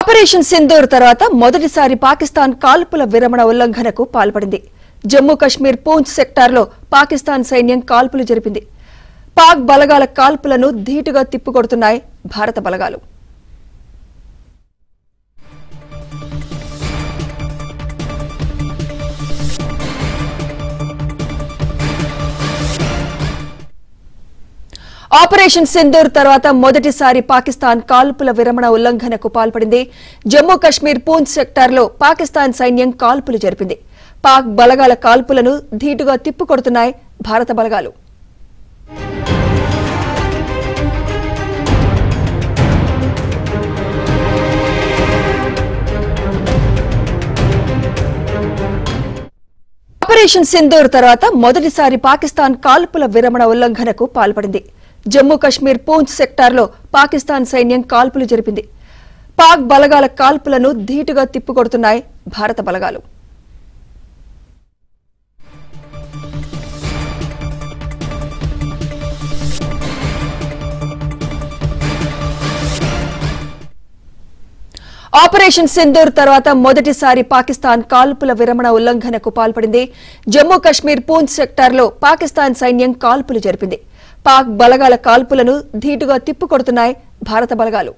Operation Sindoor తర్వాత మొదటిసారి పాకిస్తాన్ కాల్పుల విరమణ ఉల్లంఘనకు పాల్పడింది. జమ్మూ కశ్మీర్ పూంచ్ సెక్టార్లో పాకిస్తాన్ సైన్యం కాల్పులు జరిపింది. పాక్ బలగాల కాల్పులను ధీటుగా తిప్పికొడుతున్నాయి భారత బలగాలు. ఆపరేషన్ సింధూర్ తర్వాత మొదటిసారి పాకిస్తాన్ కాల్పుల విరమణ ఉల్లంఘనకు పాల్పడింది. జమ్మూ కశ్మీర్ పూంచ్ సెక్టార్లో పాకిస్తాన్ సైన్యం కాల్పులు జరిపింది. పాక్ బలగాల కాల్పులను ధీటుగా తిప్పికొడుతున్నాయి భారత బలగాలు. ఆపరేషన్ సింధూర్ తర్వాత మొదటిసారి పాకిస్తాన్ కాల్పుల విరమణ ఉల్లంఘనకు పాల్పడింది. జమ్మూ కశ్మీర్ పూంచ్ సెక్టార్లో పాకిస్తాన్ సైన్యం కాల్పులు జరిపింది. పాక్ బలగాల కాల్పులను ధీటుగా తిప్పికొడుతున్నాయి భారత బలగాలు. ఆపరేషన్ సింధూర్ తర్వాత మొదటిసారి పాకిస్తాన్ కాల్పుల విరమణ ఉల్లంఘనకు పాల్పడింది. జమ్మూ కశ్మీర్ పూంచ్ సెక్టార్లో పాకిస్తాన్ సైన్యం కాల్పులు జరిపింది. పాక్ బలగాల కాల్పులను ధీటుగా తిప్పికొడుతున్నాయి భారత బలగాలు.